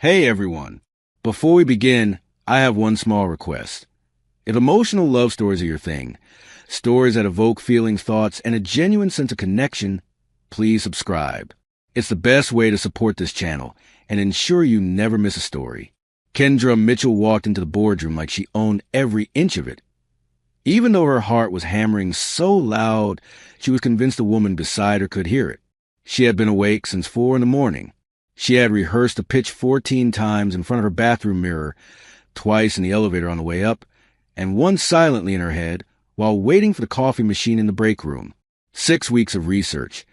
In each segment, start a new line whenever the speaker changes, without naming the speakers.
Hey everyone! Before we begin, I have one small request. If emotional love stories are your thing, stories that evoke feelings, thoughts, and a genuine sense of connection, please subscribe. It's the best way to support this channel and ensure you never miss a story. Kendra Mitchell walked into the boardroom like she owned every inch of it. Even though her heart was hammering so loud, she was convinced the woman beside her could hear it. She had been awake since 4 a.m. She had rehearsed the pitch 14 times in front of her bathroom mirror, twice in the elevator on the way up, and once silently in her head while waiting for the coffee machine in the break room. 6 weeks of research,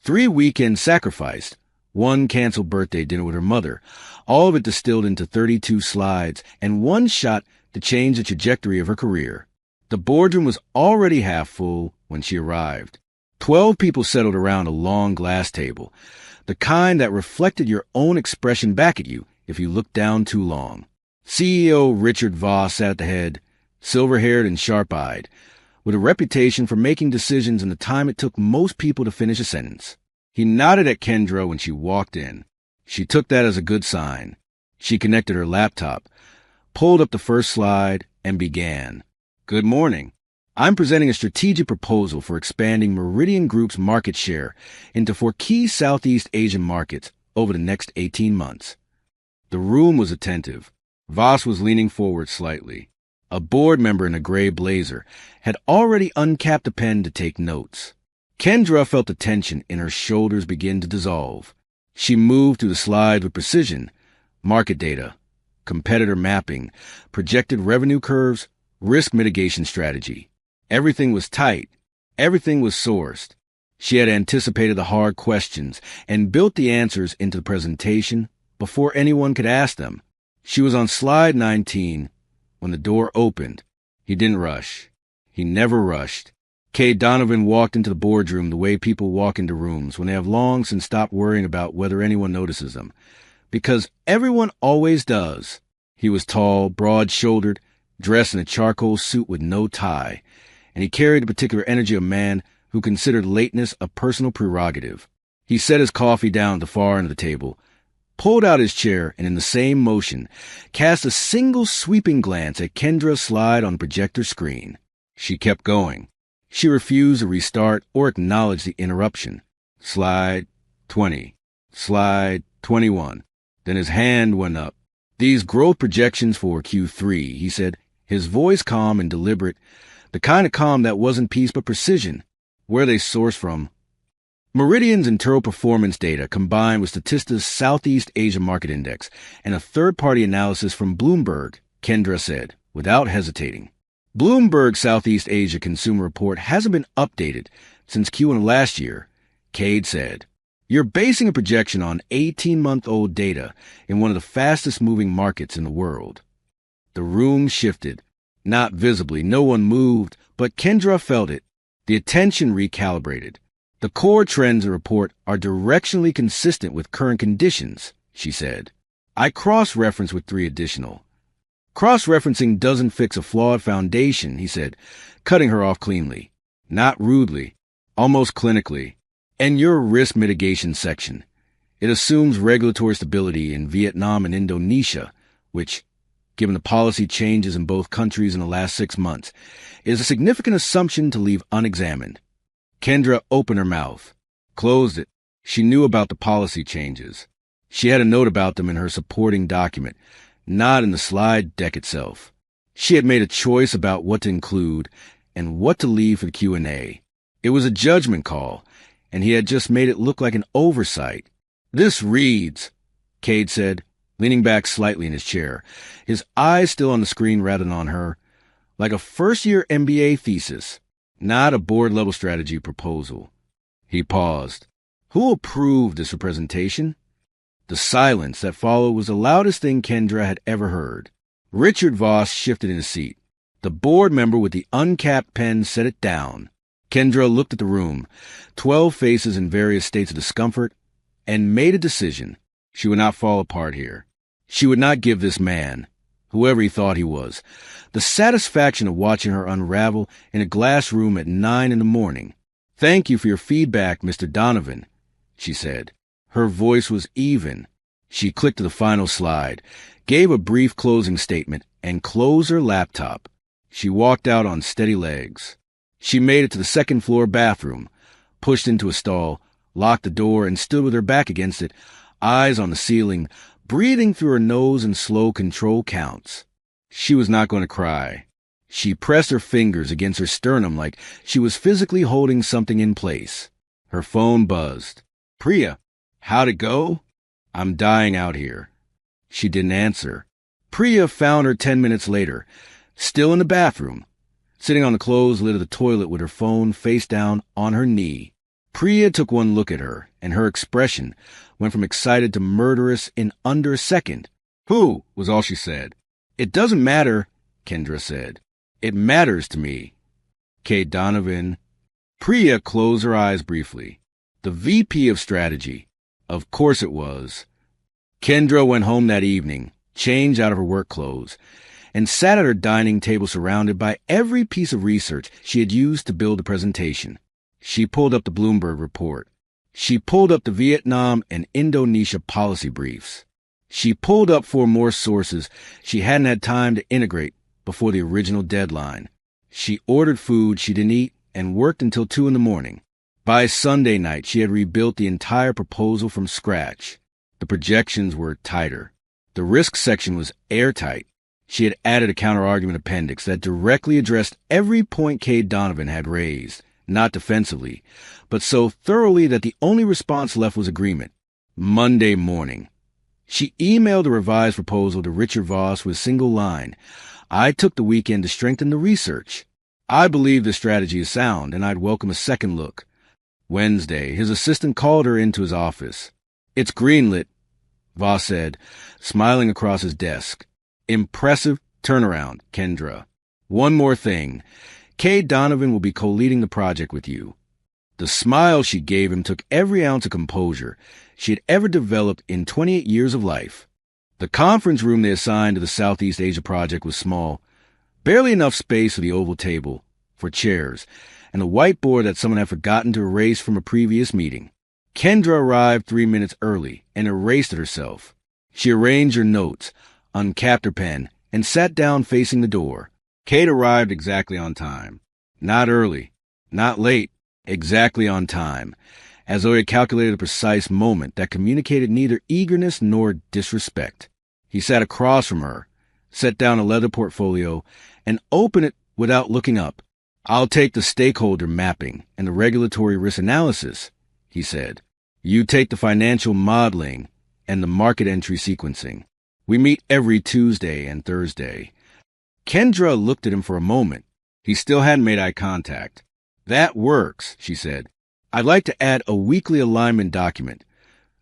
3 weekends sacrificed, 1 canceled birthday dinner with her mother, all of it distilled into 32 slides, and 1 shot to change the trajectory of her career. The boardroom was already half full when she arrived. 12 people settled around a long glass table, the kind that reflected your own expression back at you if you looked down too long. CEO Richard Voss sat at the head, silver-haired and sharp-eyed, with a reputation for making decisions in the time it took most people to finish a sentence. He nodded at Kendra when she walked in. She took that as a good sign. She connected her laptop, pulled up the first slide, and began. Good morning. I'm presenting a strategic proposal for expanding Meridian Group's market share into 4 key Southeast Asian markets over the next 18 months. The room was attentive. Voss was leaning forward slightly. A board member in a gray blazer had already uncapped a pen to take notes. Kendra felt the tension in her shoulders begin to dissolve. She moved through the slides with precision. Market data, competitor mapping, projected revenue curves, risk mitigation strategy. Everything was tight. Everything was sourced. She had anticipated the hard questions and built the answers into the presentation before anyone could ask them. She was on slide 19 when the door opened. He didn't rush. He never rushed. Kay Donovan walked into the boardroom the way people walk into rooms when they have long since stopped worrying about whether anyone notices them. Because everyone always does. He was tall, broad-shouldered, dressed in a charcoal suit with no tie, and he carried the particular energy of a man who considered lateness a personal prerogative. He set his coffee down at the far end of the table, pulled out his chair, and in the same motion, cast a single sweeping glance at Kendra's slide on the projector screen. She kept going. She refused to restart or acknowledge the interruption. Slide 20. Slide 21. Then his hand went up. These growth projections for Q3, he said, his voice calm and deliberate, the kind of calm that wasn't peace but precision. Where they sourced from? Meridian's internal performance data combined with Statista's Southeast Asia Market Index and a third-party analysis from Bloomberg, Kendra said, without hesitating. Bloomberg's Southeast Asia Consumer Report hasn't been updated since Q1 of last year, Cade said. You're basing a projection on 18-month-old data in one of the fastest-moving markets in the world. The room shifted. Not visibly, no one moved, but Kendra felt it. The attention recalibrated. The core trends in the report are directionally consistent with current conditions, she said. I cross-reference with 3 additional. Cross-referencing doesn't fix a flawed foundation, he said, cutting her off cleanly. Not rudely, almost clinically. And your risk mitigation section. It assumes regulatory stability in Vietnam and Indonesia, which, given the policy changes in both countries in the last 6 months, is a significant assumption to leave unexamined. Kendra opened her mouth, closed it. She knew about the policy changes. She had a note about them in her supporting document, not in the slide deck itself. She had made a choice about what to include and what to leave for the Q&A. It was a judgment call, and he had just made it look like an oversight. This reads, Cade said, leaning back slightly in his chair, his eyes still on the screen rather than on her, like a first-year MBA thesis, not a board-level strategy proposal. He paused. Who approved this representation? The silence that followed was the loudest thing Kendra had ever heard. Richard Voss shifted in his seat. The board member with the uncapped pen set it down. Kendra looked at the room, 12 faces in various states of discomfort, and made a decision. She would not fall apart here. She would not give this man, whoever he thought he was, the satisfaction of watching her unravel in a glass room at 9 a.m. Thank you for your feedback, Mr. Donovan, she said. Her voice was even. She clicked to the final slide, gave a brief closing statement, and closed her laptop. She walked out on steady legs. She made it to the second-floor bathroom, pushed into a stall, locked the door, and stood with her back against it, eyes on the ceiling, breathing through her nose in slow control counts. She was not going to cry. She pressed her fingers against her sternum like she was physically holding something in place. Her phone buzzed. "Priya, how'd it go?" "I'm dying out here." She didn't answer. Priya found her 10 minutes later, still in the bathroom, sitting on the closed lid of the toilet with her phone face down on her knee. Priya took one look at her, and her expression went from excited to murderous in under a second. "Who?" was all she said. "It doesn't matter," Kendra said. "It matters to me." "Kate Donovan." Priya closed her eyes briefly. The VP of strategy. Of course it was. Kendra went home that evening, changed out of her work clothes, and sat at her dining table surrounded by every piece of research she had used to build the presentation. She pulled up the Bloomberg report. She pulled up the Vietnam and Indonesia policy briefs. She pulled up 4 more sources she hadn't had time to integrate before the original deadline. She ordered food she didn't eat and worked until 2 in the morning. By Sunday night, she had rebuilt the entire proposal from scratch. The projections were tighter. The risk section was airtight. She had added a counter-argument appendix that directly addressed every point Kate Donovan had raised, not defensively, but so thoroughly that the only response left was agreement. Monday morning. She emailed a revised proposal to Richard Voss with a single line. "I took the weekend to strengthen the research. I believe the strategy is sound, and I'd welcome a second look." Wednesday, his assistant called her into his office. "It's greenlit," Voss said, smiling across his desk. "Impressive turnaround, Kendra. One more thing. Kate Donovan will be co-leading the project with you." The smile she gave him took every ounce of composure she had ever developed in 28 years of life. The conference room they assigned to the Southeast Asia project was small, barely enough space for the oval table, for chairs, and a whiteboard that someone had forgotten to erase from a previous meeting. Kendra arrived 3 minutes early and erased it herself. She arranged her notes, uncapped her pen, and sat down facing the door. Kate arrived exactly on time. Not early, not late, exactly on time, as though he had calculated a precise moment that communicated neither eagerness nor disrespect. He sat across from her, set down a leather portfolio, and opened it without looking up. "I'll take the stakeholder mapping and the regulatory risk analysis," he said. "You take the financial modeling and the market entry sequencing. We meet every Tuesday and Thursday." Kendra looked at him for a moment. He still hadn't made eye contact. "That works," she said. "I'd like to add a weekly alignment document,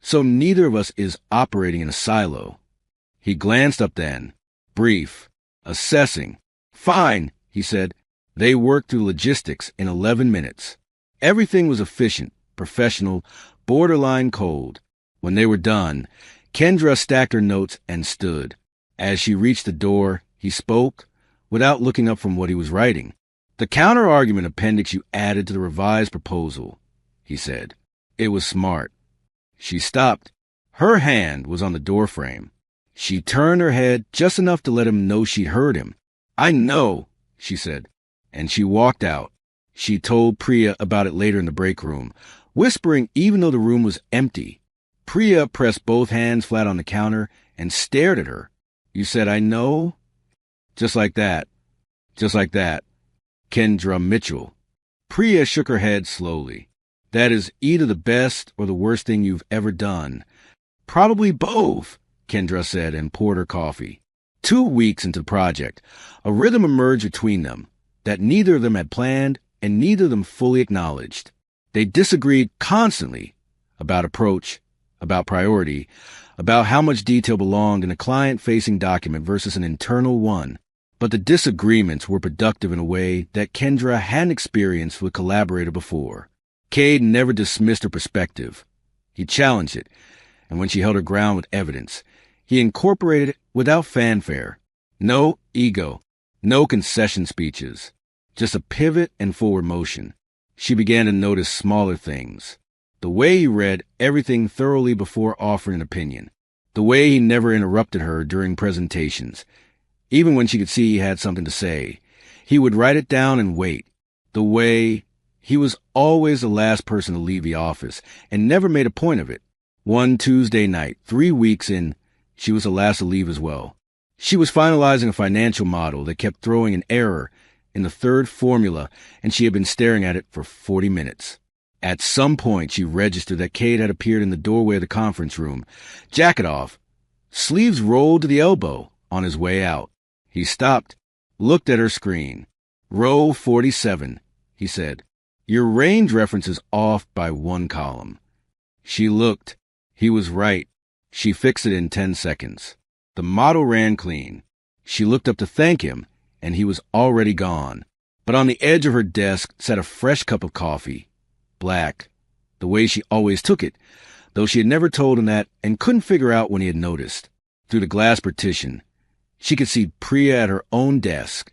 so neither of us is operating in a silo." He glanced up then. Brief. Assessing. "Fine," he said. They worked through logistics in 11 minutes. Everything was efficient, professional, borderline cold. When they were done, Kendra stacked her notes and stood. As she reached the door, he spoke, without looking up from what he was writing. "The counter-argument appendix you added to the revised proposal," he said. "It was smart." She stopped. Her hand was on the doorframe. She turned her head just enough to let him know she'd heard him. "I know," she said, and she walked out. She told Priya about it later in the break room, whispering even though the room was empty. Priya pressed both hands flat on the counter and stared at her. "You said I know?" "Just like that. Just like that. Kendra Mitchell." Priya shook her head slowly. "That is either the best or the worst thing you've ever done." "Probably both," Kendra said and poured her coffee. 2 weeks into the project, a rhythm emerged between them that neither of them had planned and neither of them fully acknowledged. They disagreed constantly about approach, about priority, about how much detail belonged in a client-facing document versus an internal one. But the disagreements were productive in a way that Kendra hadn't experienced with a collaborator before. Cade never dismissed her perspective. He challenged it, and when she held her ground with evidence, he incorporated it without fanfare. No ego, no concession speeches, just a pivot and forward motion. She began to notice smaller things. The way he read everything thoroughly before offering an opinion. The way he never interrupted her during presentations. Even when she could see he had something to say, he would write it down and wait. The way he was always the last person to leave the office and never made a point of it. One Tuesday night, 3 weeks in, she was the last to leave as well. She was finalizing a financial model that kept throwing an error in the third formula, and she had been staring at it for 40 minutes. At some point, she registered that Cade had appeared in the doorway of the conference room, jacket off, sleeves rolled to the elbow, on his way out. He stopped, looked at her screen. Row 47, he said. Your range reference is off by 1 column. She looked. He was right. She fixed it in 10 seconds. The model ran clean. She looked up to thank him, and he was already gone. But on the edge of her desk sat a fresh cup of coffee. Black, the way she always took it, though she had never told him that and couldn't figure out when he had noticed. Through the glass partition, she could see Priya at her own desk,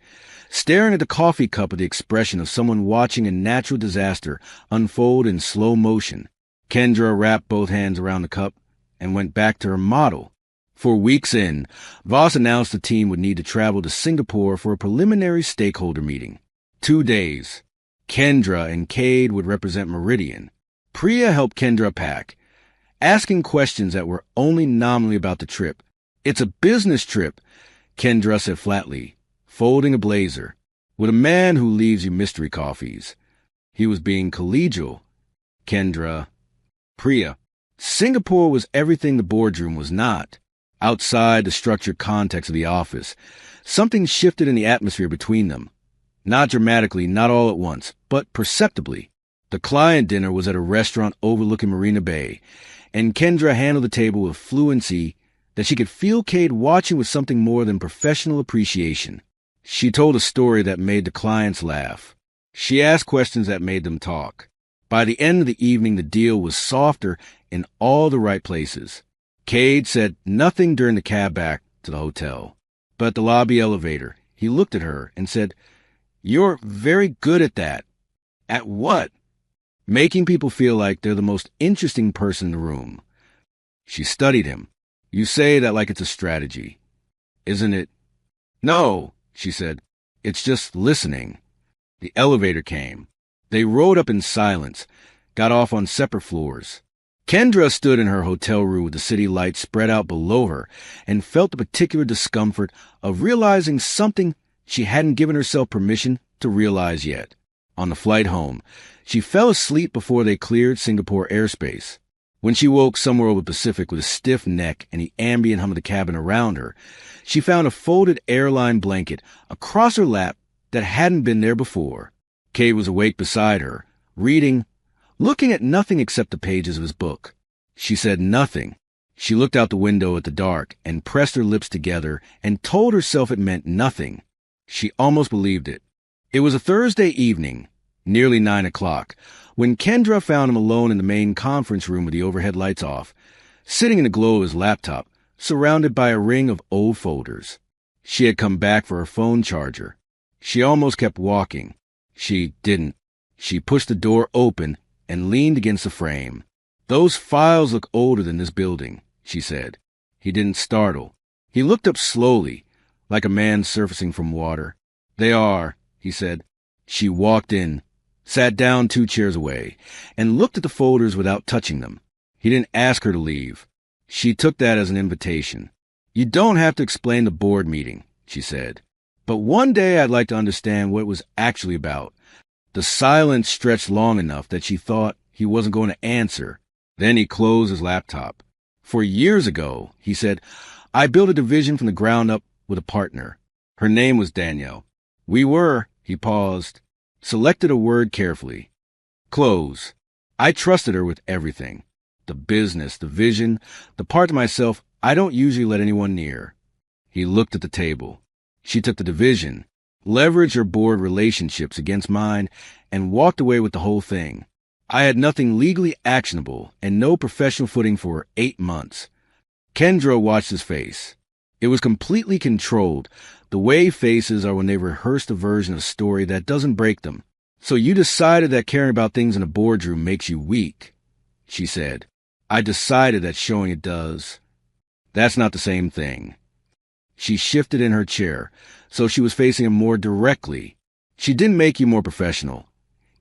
staring at the coffee cup with the expression of someone watching a natural disaster unfold in slow motion. Kendra wrapped both hands around the cup and went back to her model. 4 weeks in, Voss announced the team would need to travel to Singapore for a preliminary stakeholder meeting. 2 days. Kendra and Cade would represent Meridian. Priya helped Kendra pack, asking questions that were only nominally about the trip. It's a business trip, Kendra said flatly, folding a blazer. With a man who leaves you mystery coffees. He was being collegial. Kendra. Priya. Singapore was everything the boardroom was not. Outside the structured context of the office, something shifted in the atmosphere between them. Not dramatically, not all at once, but perceptibly. The client dinner was at a restaurant overlooking Marina Bay, and Kendra handled the table with fluency that she could feel Cade watching with something more than professional appreciation. She told a story that made the clients laugh. She asked questions that made them talk. By the end of the evening, the deal was softer in all the right places. Cade said nothing during the cab back to the hotel. But at the lobby elevator, he looked at her and said, You're very good at that. At what? Making people feel like they're the most interesting person in the room. She studied him. You say that like it's a strategy. Isn't it? No, she said. It's just listening. The elevator came. They rode up in silence, got off on separate floors. Kendra stood in her hotel room with the city lights spread out below her and felt the particular discomfort of realizing something she hadn't given herself permission to realize yet. On the flight home, she fell asleep before they cleared Singapore airspace. When she woke somewhere over the Pacific with a stiff neck and the ambient hum of the cabin around her, she found a folded airline blanket across her lap that hadn't been there before. Cade was awake beside her, reading, looking at nothing except the pages of his book. She said nothing. She looked out the window at the dark and pressed her lips together and told herself it meant nothing. She almost believed it. It was a Thursday evening, nearly 9 o'clock, when Kendra found him alone in the main conference room with the overhead lights off, sitting in the glow of his laptop, surrounded by a ring of old folders. She had come back for her phone charger. She almost kept walking. She didn't. She pushed the door open and leaned against the frame. Those files look older than this building, she said. He didn't startle. He looked up slowly, like a man surfacing from water. They are, he said. She walked in, sat down 2 chairs away, and looked at the folders without touching them. He didn't ask her to leave. She took that as an invitation. You don't have to explain the board meeting, she said. But one day I'd like to understand what it was actually about. The silence stretched long enough that she thought he wasn't going to answer. Then he closed his laptop. For years ago, he said, I built a division from the ground up with a partner. Her name was Danielle. We were, he paused, selected a word carefully. Close. I trusted her with everything. The business, the vision, the part to myself I don't usually let anyone near. He looked at the table. She took the division, leveraged her board relationships against mine, and walked away with the whole thing. I had nothing legally actionable and no professional footing for 8 months. Kendra watched his face. It was completely controlled, the way faces are when they rehearse a version of a story that doesn't break them. So you decided that caring about things in a boardroom makes you weak, she said. I decided that showing it does. That's not the same thing. She shifted in her chair, so she was facing him more directly. She didn't make you more professional,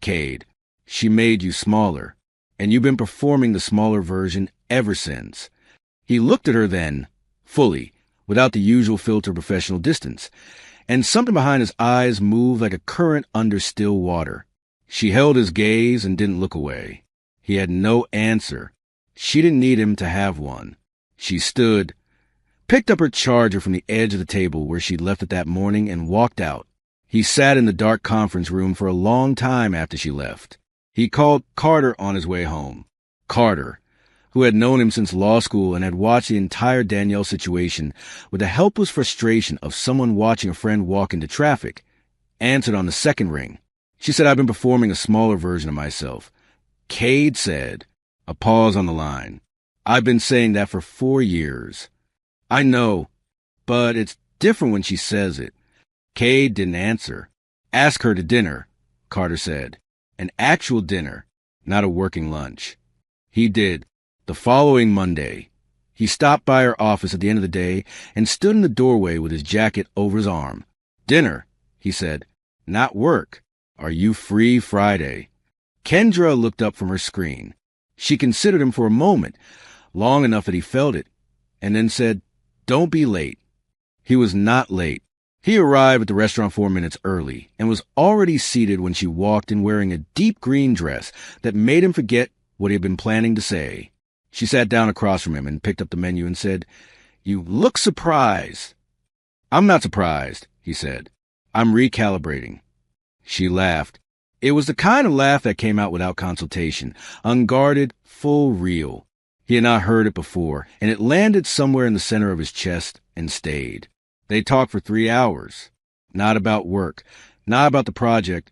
Cade. She made you smaller, and you've been performing the smaller version ever since. He looked at her then, fully, without the usual filter of professional distance, and something behind his eyes moved like a current under still water. She held his gaze and didn't look away. He had no answer. She didn't need him to have one. She stood, picked up her charger from the edge of the table where she'd left it that morning, and walked out. He sat in the dark conference room for a long time after she left. He called Carter on his way home. Carter, who had known him since law school and had watched the entire Danielle situation with the helpless frustration of someone watching a friend walk into traffic, answered on the second ring. She said, "I've been performing a smaller version of myself." Cade said, a pause on the line, "I've been saying that for 4 years. I know, but it's different when she says it." Cade didn't answer. "Ask her to dinner," Carter said. "An actual dinner, not a working lunch." He did. The following Monday, he stopped by her office at the end of the day and stood in the doorway with his jacket over his arm. "Dinner," he said. "Not work. Are you free Friday?" Kendra looked up from her screen. She considered him for a moment, long enough that he felt it, and then said, "Don't be late." He was not late. He arrived at the restaurant 4 minutes early and was already seated when she walked in, wearing a deep green dress that made him forget what he had been planning to say. She sat down across from him and picked up the menu and said, "You look surprised." "I'm not surprised," he said. "I'm recalibrating." She laughed. It was the kind of laugh that came out without consultation, unguarded, full real. He had not heard it before, and it landed somewhere in the center of his chest and stayed. They talked for 3 hours. Not about work, not about the project,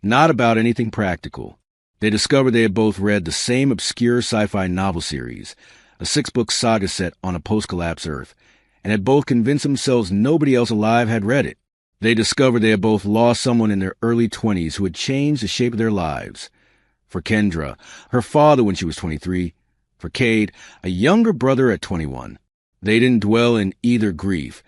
not about anything practical. They discovered they had both read the same obscure sci-fi novel series, a 6-book saga set on a post-collapse Earth, and had both convinced themselves nobody else alive had read it. They discovered they had both lost someone in their early 20s who had changed the shape of their lives. For Kendra, her father when she was 23. For Cade, a younger brother at 21. They didn't dwell in either grief.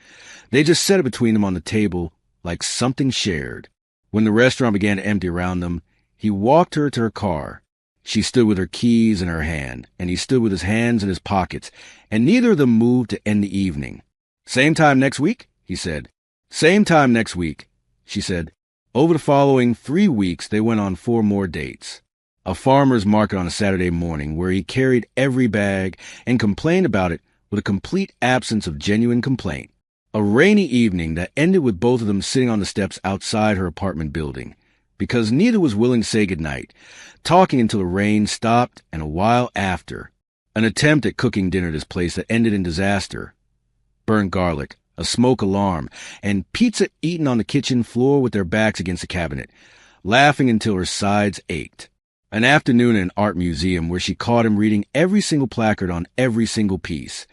They just set it between them on the table like something shared. When the restaurant began to empty around them, he walked her to her car. She stood with her keys in her hand, and he stood with his hands in his pockets, and neither of them moved to end the evening. "Same time next week?" he said. "Same time next week," she said. Over the following 3 weeks, they went on 4 more dates. A farmer's market on a Saturday morning where he carried every bag and complained about it with a complete absence of genuine complaint. A rainy evening that ended with both of them sitting on the steps outside her apartment building, because neither was willing to say goodnight, talking until the rain stopped, and a while after. An attempt at cooking dinner at his place that ended in disaster. Burnt garlic, a smoke alarm, and pizza eaten on the kitchen floor with their backs against the cabinet, laughing until her sides ached. An afternoon in an art museum where she caught him reading every single placard on every single piece,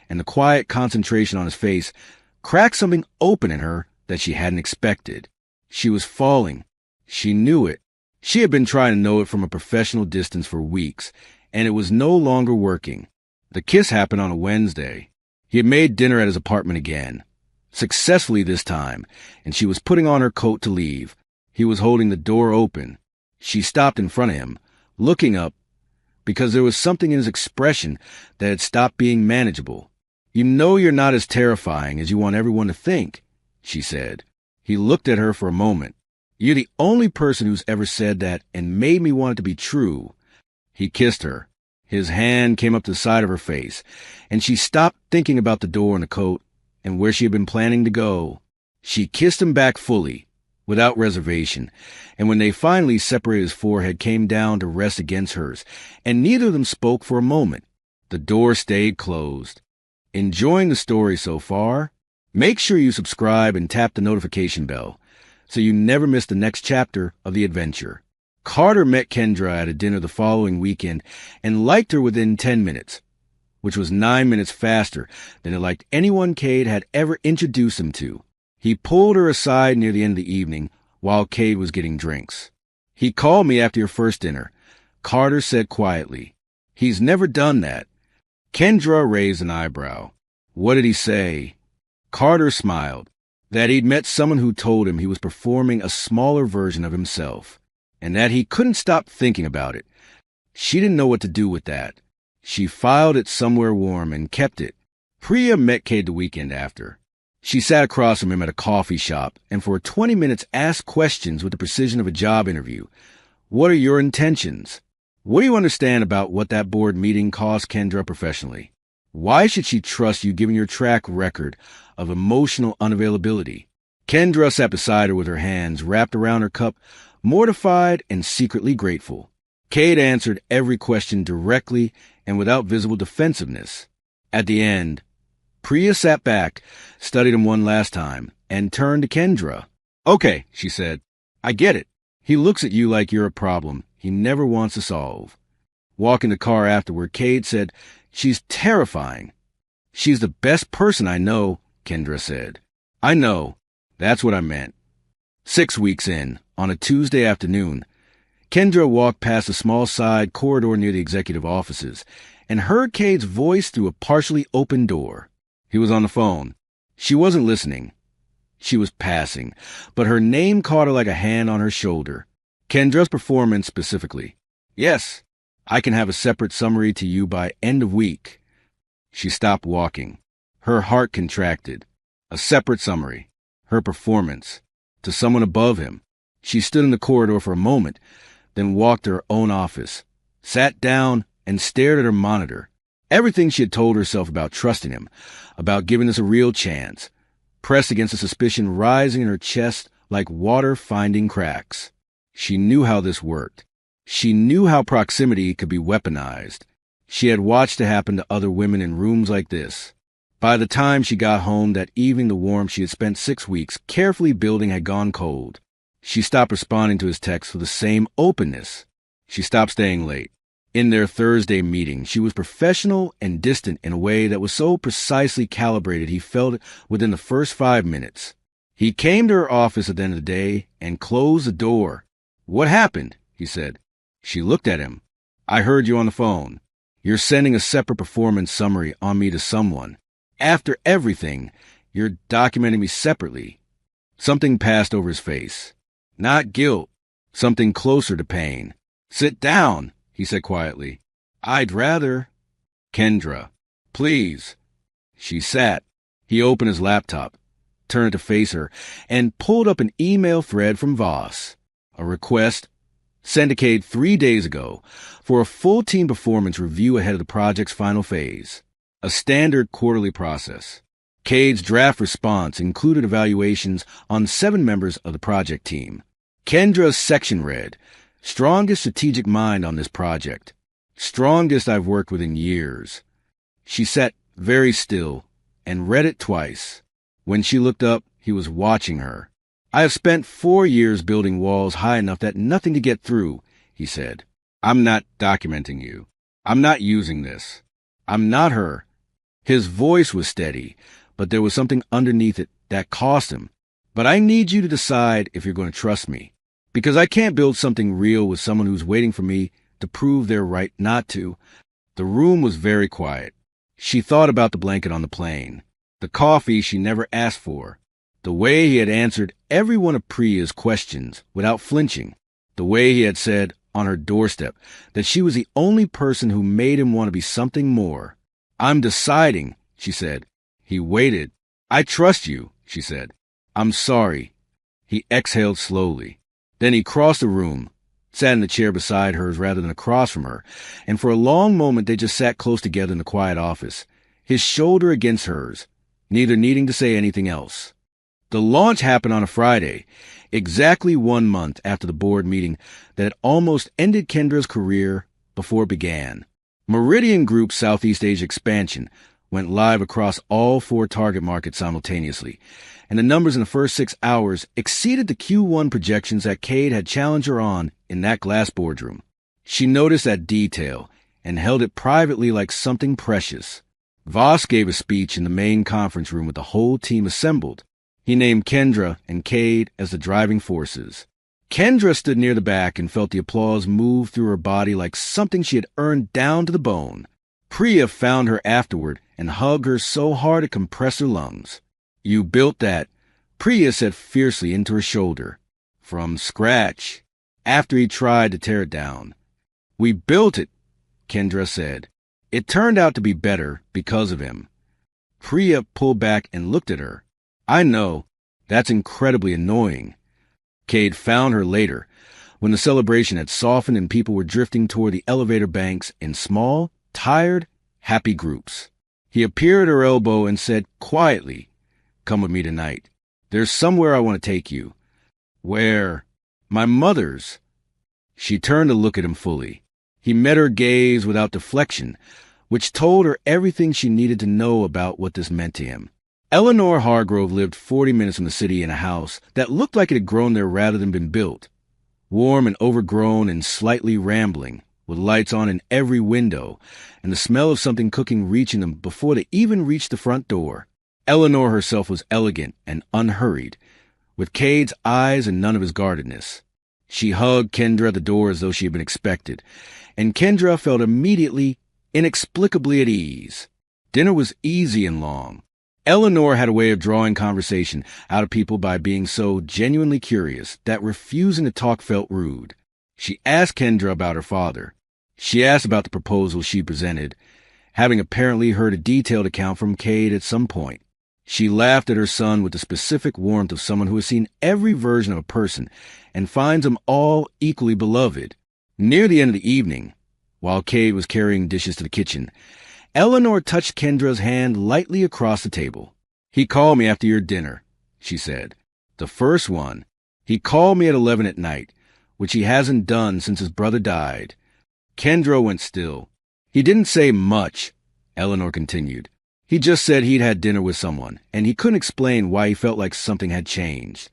and the quiet concentration on his face cracked something open in her that she hadn't expected. She was falling. She knew it. She had been trying to know it from a professional distance for weeks, and it was no longer working. The kiss happened on a Wednesday. He had made dinner at his apartment again, successfully this time, and she was putting on her coat to leave. He was holding the door open. She stopped in front of him, looking up, because there was something in his expression that had stopped being manageable. "You know you're not as terrifying as you want everyone to think," she said. He looked at her for a moment. "You're the only person who's ever said that and made me want it to be true." He kissed her. His hand came up to the side of her face, and she stopped thinking about the door and the coat and where she had been planning to go. She kissed him back fully, without reservation, and when they finally separated, his forehead came down to rest against hers, and neither of them spoke for a moment. The door stayed closed. Enjoying the story so far? Make sure you subscribe and tap the notification bell so you never miss the next chapter of the adventure. Carter met Kendra at a dinner the following weekend and liked her within 10 minutes, which was 9 minutes faster than he liked anyone Cade had ever introduced him to. He pulled her aside near the end of the evening while Cade was getting drinks. "He called me after your first dinner," Carter said quietly. "He's never done that." Kendra raised an eyebrow. What did he say? Carter smiled. That he'd met someone who told him he was performing a smaller version of himself, and that he couldn't stop thinking about it. She didn't know what to do with that. She filed it somewhere warm and kept it. Priya met Cade the weekend after. She sat across from him at a coffee shop and for 20 minutes asked questions with the precision of a job interview. What are your intentions? What do you understand about what that board meeting cost Kendra professionally? Why should she trust you given your track record of emotional unavailability? Kendra sat beside her with her hands wrapped around her cup, mortified and secretly grateful. Cade answered every question directly and without visible defensiveness. At the end, Priya sat back, studied him one last time, and turned to Kendra. Okay, she said. I get it. He looks at you like you're a problem he never wants to solve. Walking the car afterward, Cade said, She's terrifying. She's the best person I know, Kendra said. I know. That's what I meant. 6 weeks in, on a Tuesday afternoon, Kendra walked past a small side corridor near the executive offices and heard Cade's voice through a partially open door. He was on the phone. She wasn't listening. She was passing, but her name caught her like a hand on her shoulder. Kendra's performance specifically. Yes, I can have a separate summary to you by end of week. She stopped walking. Her heart contracted. A separate summary. Her performance. To someone above him. She stood in the corridor for a moment, then walked to her own office, sat down, and stared at her monitor. Everything she had told herself about trusting him, about giving this a real chance, pressed against a suspicion rising in her chest like water finding cracks. She knew how this worked. She knew how proximity could be weaponized. She had watched it happen to other women in rooms like this. By the time she got home that evening, the warmth she had spent 6 weeks carefully building had gone cold. She stopped responding to his texts with the same openness. She stopped staying late. In their Thursday meeting, she was professional and distant in a way that was so precisely calibrated he felt it within the first 5 minutes. He came to her office at the end of the day and closed the door. What happened? He said. She looked at him. I heard you on the phone. You're sending a separate performance summary on me to someone. After everything, you're documenting me separately. Something passed over his face. Not guilt. Something closer to pain. Sit down, he said quietly. I'd rather. Kendra, please. She sat. He opened his laptop, turned to face her, and pulled up an email thread from Voss. A request, sent to Cade 3 days ago, for a full team performance review ahead of the project's final phase. A standard quarterly process. Cade's draft response included evaluations on 7 members of the project team. Kendra's section read, strongest strategic mind on this project. Strongest I've worked with in years. She sat very still and read it twice. When she looked up, he was watching her. I have spent 4 years building walls high enough that nothing to get through, he said. I'm not documenting you. I'm not using this. I'm not her. His voice was steady, but there was something underneath it that cost him. But I need you to decide if you're going to trust me, because I can't build something real with someone who's waiting for me to prove they're right not to. The room was very quiet. She thought about the blanket on the plane, the coffee she never asked for, the way he had answered every one of Priya's questions without flinching, the way he had said on her doorstep that she was the only person who made him want to be something more. I'm deciding, she said. He waited. I trust you, she said. I'm sorry. He exhaled slowly. Then he crossed the room, sat in the chair beside hers rather than across from her, and for a long moment they just sat close together in the quiet office, his shoulder against hers, neither needing to say anything else. The launch happened on a Friday, exactly 1 month after the board meeting that had almost ended Kendra's career before it began. Meridian Group's Southeast Asia expansion went live across all 4 target markets simultaneously, and the numbers in the first 6 hours exceeded the Q1 projections that Cade had challenged her on in that glass boardroom. She noticed that detail and held it privately like something precious. Voss gave a speech in the main conference room with the whole team assembled. He named Kendra and Cade as the driving forces. Kendra stood near the back and felt the applause move through her body like something she had earned down to the bone. Priya found her afterward and hugged her so hard it compressed her lungs. "You built that," Priya said fiercely into her shoulder. "From scratch," after he tried to tear it down. "We built it," Kendra said. "It turned out to be better because of him." Priya pulled back and looked at her. "I know. That's incredibly annoying." Cade found her later, when the celebration had softened and people were drifting toward the elevator banks in small, tired, happy groups. He appeared at her elbow and said quietly, "Come with me tonight. There's somewhere I want to take you." "Where?" "My mother's." She turned to look at him fully. He met her gaze without deflection, which told her everything she needed to know about what this meant to him. Eleanor Hargrove lived 40 minutes from the city in a house that looked like it had grown there rather than been built. Warm and overgrown and slightly rambling, with lights on in every window, and the smell of something cooking reaching them before they even reached the front door. Eleanor herself was elegant and unhurried, with Cade's eyes and none of his guardedness. She hugged Kendra at the door as though she had been expected, and Kendra felt immediately, inexplicably at ease. Dinner was easy and long. Eleanor had a way of drawing conversation out of people by being so genuinely curious that refusing to talk felt rude. She asked Kendra about her father. She asked about the proposal she presented, having apparently heard a detailed account from Cade at some point. She laughed at her son with the specific warmth of someone who has seen every version of a person and finds them all equally beloved. Near the end of the evening, while Cade was carrying dishes to the kitchen, Eleanor touched Kendra's hand lightly across the table. "He called me after your dinner," she said. "The first one. He called me at 11 at night, which he hasn't done since his brother died." Kendra went still. "He didn't say much," Eleanor continued. "He just said he'd had dinner with someone, and he couldn't explain why he felt like something had changed."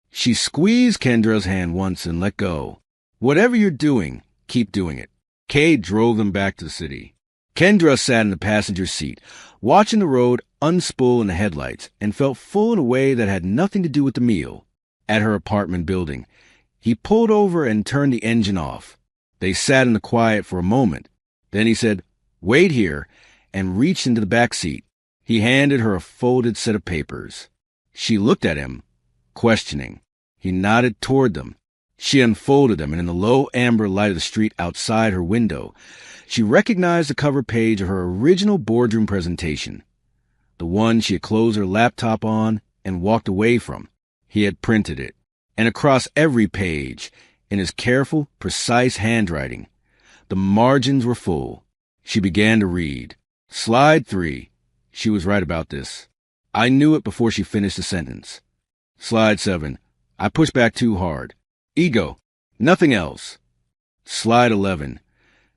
She squeezed Kendra's hand once and let go. "Whatever you're doing, keep doing it." Cade drove them back to the city. Kendra sat in the passenger seat, watching the road unspool in the headlights, and felt full in a way that had nothing to do with the meal. At her apartment building, he pulled over and turned the engine off. They sat in the quiet for a moment. Then he said, "Wait here," and reached into the back seat. He handed her a folded set of papers. She looked at him, questioning. He nodded toward them. She unfolded them, and in the low amber light of the street outside her window, she recognized the cover page of her original boardroom presentation, the one she had closed her laptop on and walked away from. He had printed it, and across every page, in his careful, precise handwriting, the margins were full. She began to read. Slide 3. She was right about this. I knew it before she finished the sentence. Slide 7. I pushed back too hard. Ego. Nothing else. Slide 11.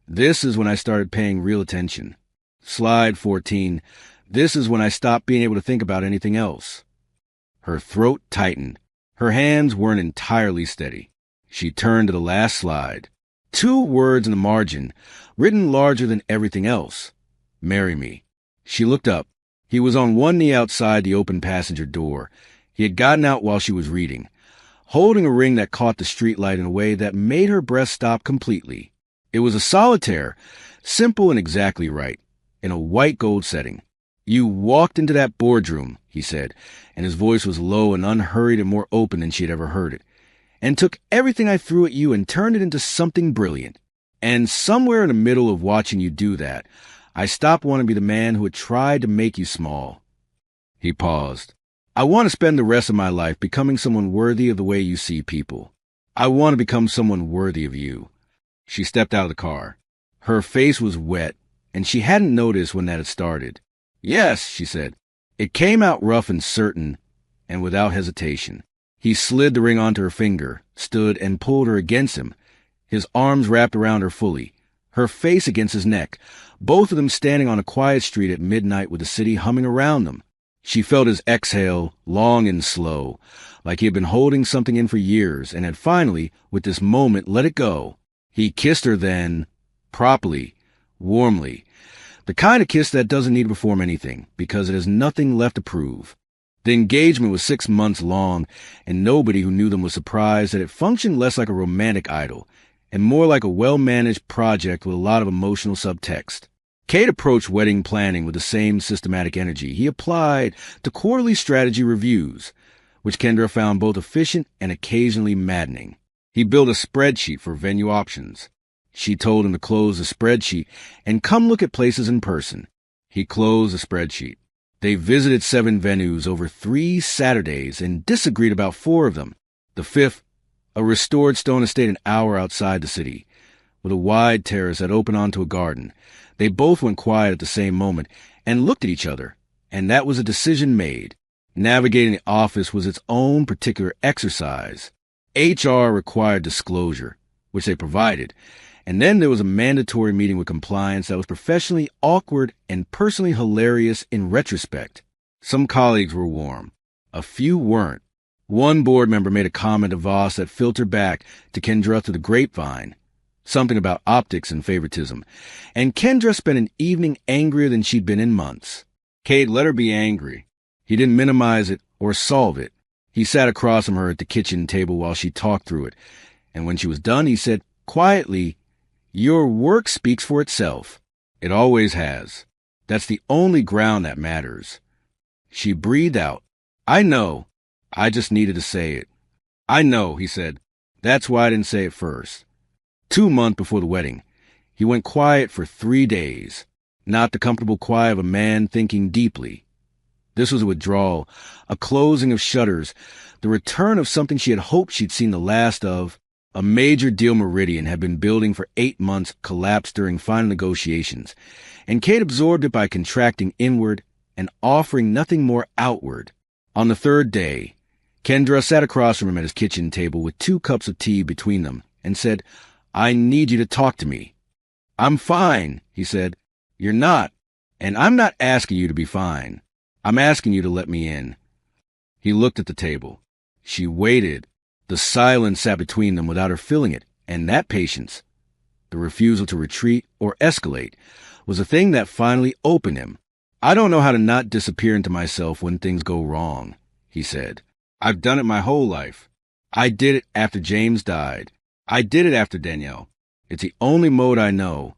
This is when I started paying real attention. Slide 14. This is when I stopped being able to think about anything else. Her throat tightened. Her hands weren't entirely steady. She turned to the last slide. 2 words in the margin, written larger than everything else. Marry me. She looked up. He was on one knee outside the open passenger door. He had gotten out while she was reading, holding a ring that caught the streetlight in a way that made her breath stop completely. It was a solitaire, simple and exactly right, in a white gold setting. You walked into that boardroom, he said, and his voice was low and unhurried and more open than she had ever heard it, and took everything I threw at you and turned it into something brilliant. And somewhere in the middle of watching you do that, I stopped wanting to be the man who had tried to make you small. He paused. I want to spend the rest of my life becoming someone worthy of the way you see people. I want to become someone worthy of you. She stepped out of the car. Her face was wet, and she hadn't noticed when that had started. Yes, she said. It came out rough and certain, and without hesitation. He slid the ring onto her finger, stood and pulled her against him, his arms wrapped around her fully, her face against his neck, both of them standing on a quiet street at midnight with the city humming around them. She felt his exhale, long and slow, like he had been holding something in for years and had finally, with this moment, let it go. He kissed her then, properly, warmly, the kind of kiss that doesn't need to perform anything because it has nothing left to prove. The engagement was 6 months long, and nobody who knew them was surprised that it functioned less like a romantic idyll and more like a well-managed project with a lot of emotional subtext. Kate approached wedding planning with the same systematic energy he applied to quarterly strategy reviews, which Kendra found both efficient and occasionally maddening. He built a spreadsheet for venue options. She told him to close the spreadsheet and come look at places in person. He closed the spreadsheet. They visited 7 venues over 3 Saturdays and disagreed about 4 of them. The 5th, a restored stone estate an hour outside the city, with a wide terrace that opened onto a garden. They both went quiet at the same moment and looked at each other, and that was a decision made. Navigating the office was its own particular exercise. HR required disclosure, which they provided, and then there was a mandatory meeting with compliance that was professionally awkward and personally hilarious in retrospect. Some colleagues were warm. A few weren't. One board member made a comment to Voss that filtered back to Kendra through the grapevine, something about optics and favoritism, and Kendra spent an evening angrier than she'd been in months. Cade let her be angry. He didn't minimize it or solve it. He sat across from her at the kitchen table while she talked through it, and when she was done, he said quietly, "Your work speaks for itself. It always has. That's the only ground that matters." She breathed out, "I know. I just needed to say it." "I know," he said. "That's why I didn't say it first." 2 months before the wedding, he went quiet for 3 days, not the comfortable quiet of a man thinking deeply. This was a withdrawal, a closing of shutters, the return of something she had hoped she'd seen the last of. A major deal Meridian had been building for 8 months collapsed during final negotiations, and Kate absorbed it by contracting inward and offering nothing more outward. On the 3rd day, Kendra sat across from him at his kitchen table with 2 cups of tea between them and said, "I need you to talk to me." "I'm fine," he said. "You're not, and I'm not asking you to be fine. I'm asking you to let me in." He looked at the table. She waited. The silence sat between them without her feeling it, and that patience, the refusal to retreat or escalate, was the thing that finally opened him. "I don't know how to not disappear into myself when things go wrong," he said. "I've done it my whole life. I did it after James died. I did it after Danielle. It's the only mode I know."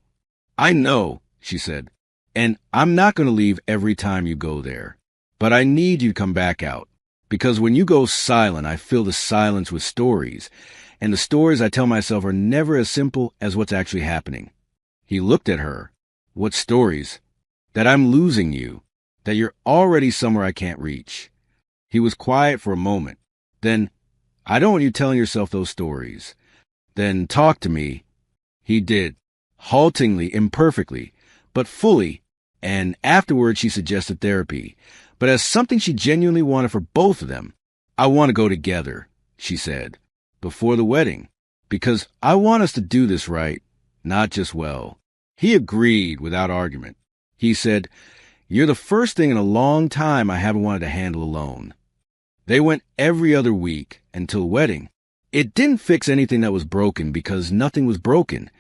"I know," she said, "and I'm not going to leave every time you go there. But I need you to come back out. Because when you go silent, I fill the silence with stories, and the stories I tell myself are never as simple as what's actually happening." He looked at her. "What stories?" "That I'm losing you. That you're already somewhere I can't reach." He was quiet for a moment. Then, "I don't want you telling yourself those stories." "Then talk to me." He did, haltingly, imperfectly, but fully, and afterward she suggested therapy, but as something she genuinely wanted for both of them. "I want to go together," she said, "before the wedding, because I want us to do this right, not just well." He agreed without argument. He said, "You're the first thing in a long time I haven't wanted to handle alone." They went every other week until wedding. It didn't fix anything that was broken because nothing was broken.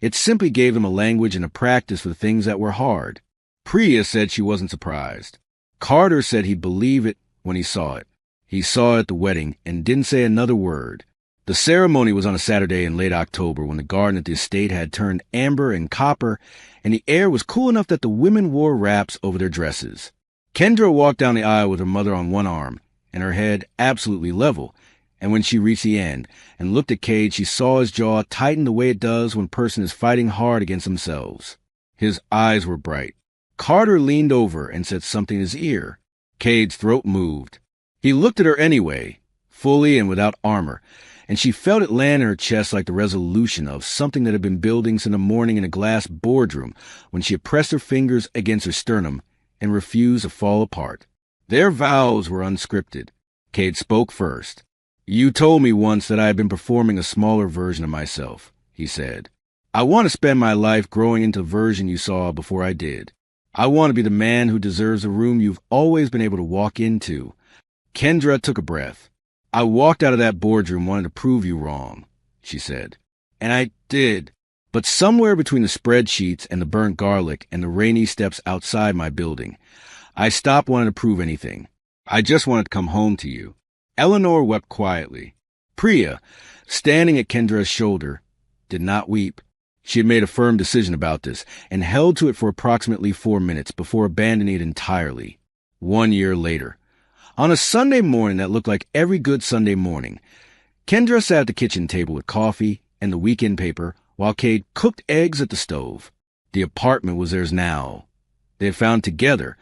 It simply gave them a language and a practice for the things that were hard. Priya said she wasn't surprised. Carter said he'd believe it when he saw it. He saw it at the wedding and didn't say another word. The ceremony was on a Saturday in late October when the garden at the estate had turned amber and copper, and the air was cool enough that the women wore wraps over their dresses. Kendra walked down the aisle with her mother on one arm and her head absolutely level, and when she reached the end and looked at Cade, she saw his jaw tighten the way it does when a person is fighting hard against themselves. His eyes were bright. Carter leaned over and said something in his ear. Cade's throat moved. He looked at her anyway, fully and without armor, and she felt it land in her chest like the resolution of something that had been building since the morning in a glass boardroom when she had pressed her fingers against her sternum and refused to fall apart. Their vows were unscripted. Cade spoke first. "You told me once that I had been performing a smaller version of myself," he said. "I want to spend my life growing into the version you saw before I did. I want to be the man who deserves the room you've always been able to walk into." Kendra took a breath. "I walked out of that boardroom wanting to prove you wrong," she said. "And I did. But somewhere between the spreadsheets and the burnt garlic and the rainy steps outside my building, I stopped wanting to prove anything. I just wanted to come home to you." Eleanor wept quietly. Priya, standing at Kendra's shoulder, did not weep. She had made a firm decision about this and held to it for approximately 4 minutes before abandoning it entirely. 1 year later, on a Sunday morning that looked like every good Sunday morning, Kendra sat at the kitchen table with coffee and the weekend paper while Cade cooked eggs at the stove. The apartment was theirs now. They had found together,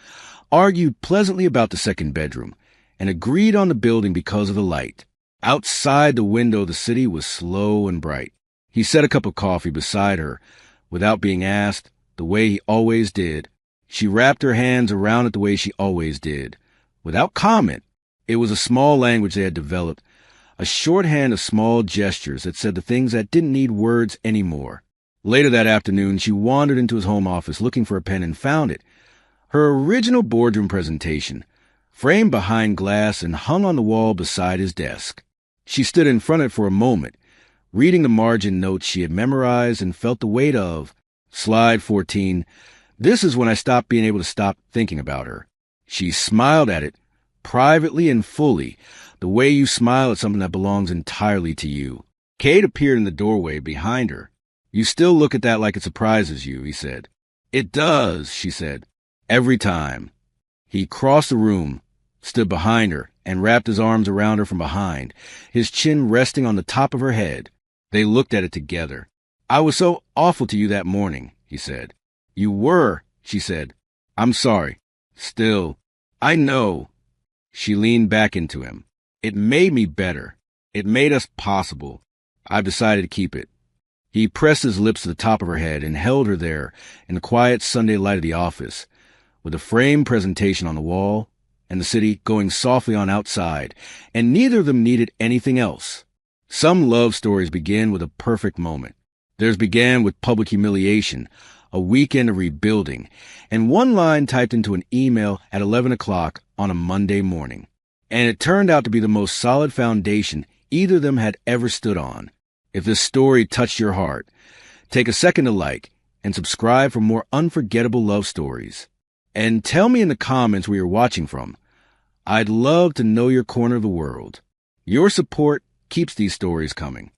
argued pleasantly about the second bedroom, and agreed on the building because of the light. Outside the window, the city was slow and bright. He set a cup of coffee beside her, without being asked, the way he always did. She wrapped her hands around it the way she always did. Without comment, it was a small language they had developed, a shorthand of small gestures that said the things that didn't need words anymore. Later that afternoon, she wandered into his home office looking for a pen and found it. Her original boardroom presentation, framed behind glass and hung on the wall beside his desk. She stood in front of it for a moment, reading the margin notes she had memorized and felt the weight of. Slide 14. This is when I stopped being able to stop thinking about her. She smiled at it, privately and fully, the way you smile at something that belongs entirely to you. Cade appeared in the doorway behind her. You still look at that like it surprises you, he said. It does, she said. Every time. He crossed the room, stood behind her, and wrapped his arms around her from behind, his chin resting on the top of her head. They looked at it together. I was so awful to you that morning, he said. You were, she said. I'm sorry. Still, I know. She leaned back into him. It made me better. It made us possible. I've decided to keep it. He pressed his lips to the top of her head and held her there in the quiet Sunday light of the office, with a framed presentation on the wall and the city going softly on outside, and neither of them needed anything else. Some love stories begin with a perfect moment. Theirs began with public humiliation, a weekend of rebuilding, and one line typed into an email at 11 o'clock on a Monday morning. And it turned out to be the most solid foundation either of them had ever stood on. If this story touched your heart, take a second to like and subscribe for more unforgettable love stories. And tell me in the comments where you're watching from. I'd love to know your corner of the world. Your support keeps these stories coming.